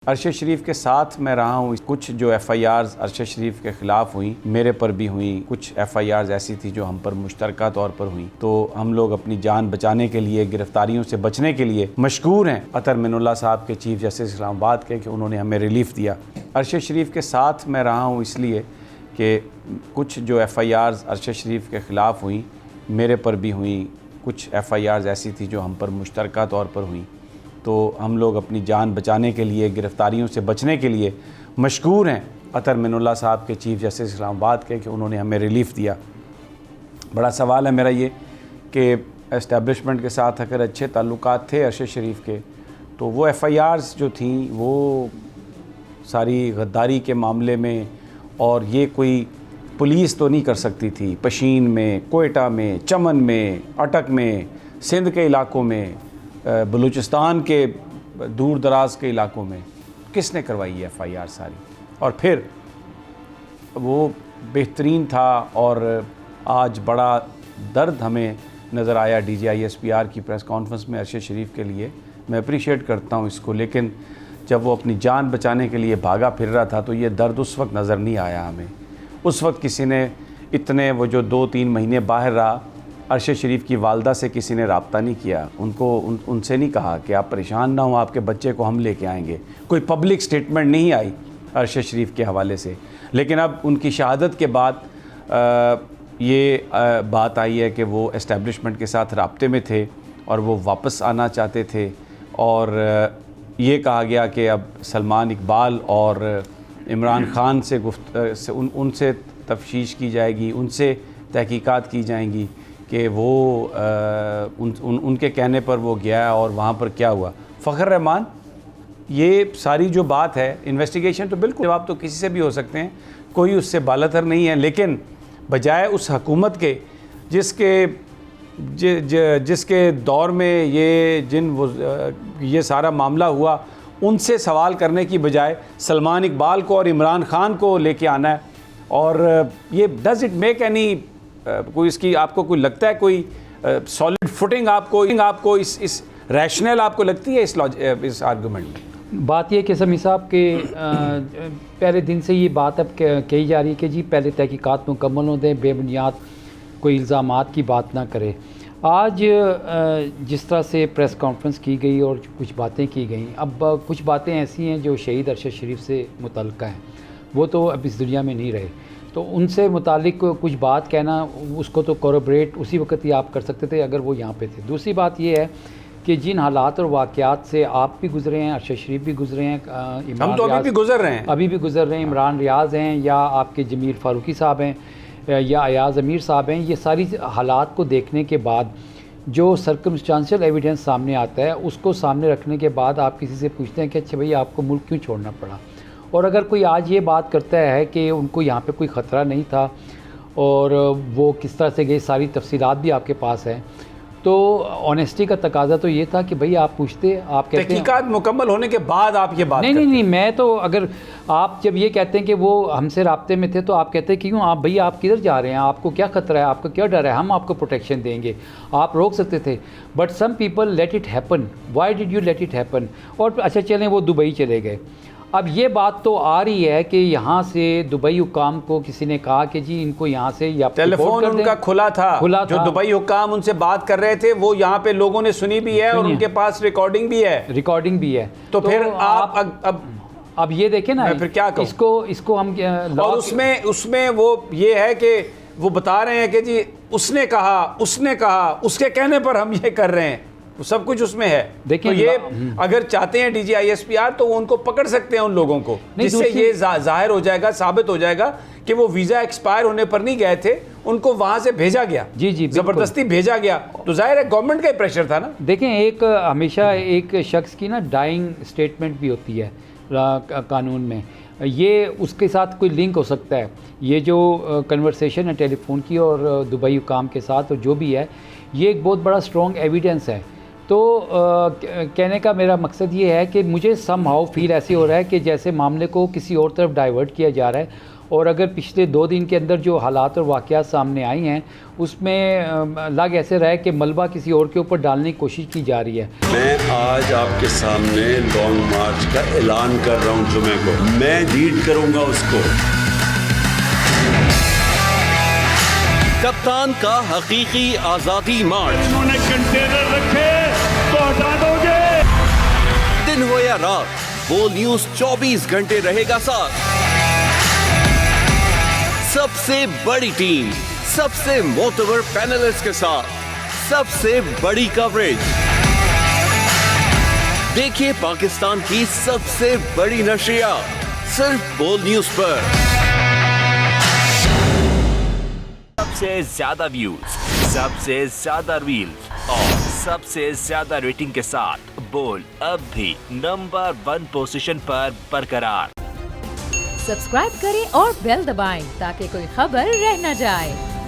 ارشد شریف کے ساتھ میں رہا ہوں. کچھ جو ایف آئی آرز ارشد شریف کے خلاف ہوئیں میرے پر بھی ہوئیں, کچھ ایف آئی آرز ایسی تھی جو ہم پر مشترکہ طور پر ہوئیں, تو ہم لوگ اپنی جان بچانے کے لیے, گرفتاریوں سے بچنے کے لیے مشکور ہیں اطہر من اللہ صاحب کے, چیف جسٹس اسلام آباد کے, کہ انہوں نے ہمیں ریلیف دیا. ارشد شریف کے ساتھ میں رہا ہوں اس لیے کہ کچھ جو ایف آئی آرز ارشد شریف کے خلاف ہوئیں میرے پر بھی ہوئیں, کچھ ایف آئی آرز ایسی تھی جو ہم پر مشترکہ طور پر ہوئیں, تو ہم لوگ اپنی جان بچانے کے لیے, گرفتاریوں سے بچنے کے لیے مشکور ہیں اطہر من اللہ صاحب کے, چیف جسٹس اسلام آباد کے, کہ انہوں نے ہمیں ریلیف دیا. بڑا سوال ہے میرا یہ کہ اسٹیبلشمنٹ کے ساتھ اگر اچھے تعلقات تھے ارشد شریف کے, تو وہ ایف آئی آرز جو تھیں وہ ساری غداری کے معاملے میں, اور یہ کوئی پولیس تو نہیں کر سکتی تھی. پشین میں, کوئٹہ میں, چمن میں, اٹک میں, سندھ کے علاقوں میں, بلوچستان کے دور دراز کے علاقوں میں کس نے کروائی ہے ایف آئی آر ساری؟ اور پھر وہ بہترین تھا, اور آج بڑا درد ہمیں نظر آیا D G I S P R کی پریس کانفرنس میں ارشد شریف کے لیے. میں اپریشیٹ کرتا ہوں اس کو, لیکن جب وہ اپنی جان بچانے کے لیے بھاگا پھر رہا تھا تو یہ درد اس وقت نظر نہیں آیا ہمیں. اس وقت کسی نے اتنے, وہ جو 2-3 مہینے باہر رہا, ارشد شریف کی والدہ سے کسی نے رابطہ نہیں کیا, ان سے نہیں کہا کہ آپ پریشان نہ ہوں, آپ کے بچے کو ہم لے کے آئیں گے. کوئی پبلک سٹیٹمنٹ نہیں آئی ارشد شریف کے حوالے سے. لیکن اب ان کی شہادت کے بعد یہ بات آئی ہے کہ وہ اسٹیبلشمنٹ کے ساتھ رابطے میں تھے اور وہ واپس آنا چاہتے تھے, اور یہ کہا گیا کہ اب سلمان اقبال اور عمران خان سے ان سے تفتیش کی جائے گی, ان سے تحقیقات کی جائیں گی کہ وہ ان کے کہنے پر وہ گیا اور وہاں پر کیا ہوا. فخر رحمان, یہ ساری جو بات ہے, انویسٹیگیشن تو بالکل جواب تو کسی سے بھی ہو سکتے ہیں, کوئی اس سے بالاتر نہیں ہے, لیکن بجائے اس حکومت کے جس کے دور میں یہ سارا معاملہ ہوا, ان سے سوال کرنے کی بجائے سلمان اقبال کو اور عمران خان کو لے کے آنا ہے. اور یہ ڈز اٹ میک اینی کوئی اس کی آپ کو کوئی لگتا ہے کوئی سالڈ فوٹنگ آپ کو اس ریشنل آپ کو لگتی ہے اس آرگومنٹ میں؟ بات یہ کہ سمیع صاحب کے پہلے دن سے یہ بات اب کہی جا رہی ہے کہ جی پہلے تحقیقات مکمل ہو دیں, بے بنیاد کوئی الزامات کی بات نہ کرے. آج جس طرح سے پریس کانفرنس کی گئی اور کچھ باتیں کی گئیں, اب کچھ باتیں ایسی ہیں جو شہید ارشد شریف سے متعلقہ ہیں, وہ تو اب اس دنیا میں نہیں رہے, تو ان سے متعلق کچھ بات کہنا, اس کو تو کوریبریٹ اسی وقت ہی آپ کر سکتے تھے اگر وہ یہاں پہ تھے. دوسری بات یہ ہے کہ جن حالات اور واقعات سے آپ بھی گزرے ہیں, ارشد شریف بھی گزرے ہیں, ہم تو ابھی بھی گزر رہے ہیں, عمران ریاض ہیں, یا آپ کے جمیل فاروقی صاحب ہیں, یا ایاز امیر صاحب ہیں, یہ ساری حالات کو دیکھنے کے بعد جو سرکمسٹانشل ایویڈنس سامنے آتا ہے, اس کو سامنے رکھنے کے بعد آپ کسی سے پوچھتے ہیں کہ اچھا بھئی آپ کو ملک کیوں چھوڑنا پڑا. اور اگر کوئی آج یہ بات کرتا ہے کہ ان کو یہاں پہ کوئی خطرہ نہیں تھا اور وہ کس طرح سے گئے, ساری تفصیلات بھی آپ کے پاس ہیں, تو آنیسٹی کا تقاضا تو یہ تھا کہ بھئی آپ پوچھتے, آپ کہتے ہیں تحقیقات مکمل ہونے کے بعد آپ یہ بات نہیں, میں تو اگر آپ جب یہ کہتے ہیں کہ وہ ہم سے رابطے میں تھے, تو آپ کہتے ہیں کیوں آپ بھئی آپ کدھر جا رہے ہیں, آپ کو کیا خطرہ ہے, آپ کو کیا ڈر ہے, ہم آپ کو پروٹیکشن دیں گے, آپ روک سکتے تھے. But some people let it happen. Why did you let it happen? اور اچھا چلیں وہ دبئی چلے گئے. اب یہ بات تو آ رہی ہے کہ یہاں سے دبئی حکام کو کسی نے کہا کہ جی ان کو یہاں سے یا ٹیلی فون ان کا کھلا تھا, جو دبئی حکام ان سے بات کر رہے تھے وہ یہاں پہ لوگوں نے سنی بھی ہے, اور ان کے پاس ریکارڈنگ بھی ہے. تو پھر آپ اب یہ دیکھیں نا, پھر کیا کہوں, اس کو ہم, اور اس میں وہ یہ ہے کہ وہ بتا رہے ہیں کہ جی اس نے کہا, اس کے کہنے پر ہم یہ کر رہے ہیں, سب کچھ اس میں ہے. دیکھیں یہ اگر چاہتے ہیں D G I S P R, تو وہ ان کو پکڑ سکتے ہیں ان لوگوں کو, جس سے یہ ظاہر ہو جائے گا, ثابت ہو جائے گا کہ وہ ویزا ایکسپائر ہونے پر نہیں گئے تھے, ان کو وہاں سے بھیجا گیا, جی زبردستی بھیجا گیا. تو ظاہر ہے گورنمنٹ کا ہی پریشر تھا نا. دیکھیں ایک ہمیشہ ایک شخص کی نا ڈائنگ اسٹیٹمنٹ بھی ہوتی ہے قانون میں, یہ اس کے ساتھ کوئی لنک ہو سکتا ہے. یہ جو کنورسیشن ہے ٹیلی فون کی اور دبئی حکام کے ساتھ, اور جو بھی ہے, یہ ایک بہت بڑا اسٹرانگ ایویڈنس ہے. تو کہنے کا میرا مقصد یہ ہے کہ مجھے سم ہاؤ فیل ایسے ہو رہا ہے کہ جیسے معاملے کو کسی اور طرف ڈائیورٹ کیا جا رہا ہے, اور اگر پچھلے 2 دن کے اندر جو حالات اور واقعات سامنے آئی ہیں اس میں لگ ایسے رہا ہے کہ ملبہ کسی اور کے اوپر ڈالنے کی کوشش کی جا رہی ہے. میں آج آپ کے سامنے لانگ مارچ کا اعلان کر رہا ہوں جمعے کو. میں لیڈ کروں گا اس کو. کپتان کا حقیقی آزادی مارچ. انہوں نے کنٹینر رکھے تو ہٹا دو گے. دن ہو یا رات وہ نیوز 24 گھنٹے رہے گا ساتھ. سب سے بڑی ٹیم, سب سے معتبر پینلسٹ کے ساتھ, سب سے بڑی کوریج. دیکھیے پاکستان کی سب سے بڑی نشریات صرف بول نیوز پر. سب سے زیادہ ویوز, سب سے زیادہ ریلز اور سب سے زیادہ ریٹنگ کے ساتھ بول اب بھی نمبر 1 پوزیشن پر برقرار. سبسکرائب کریں اور بیل دبائیں تاکہ کوئی خبر رہ نہ جائے.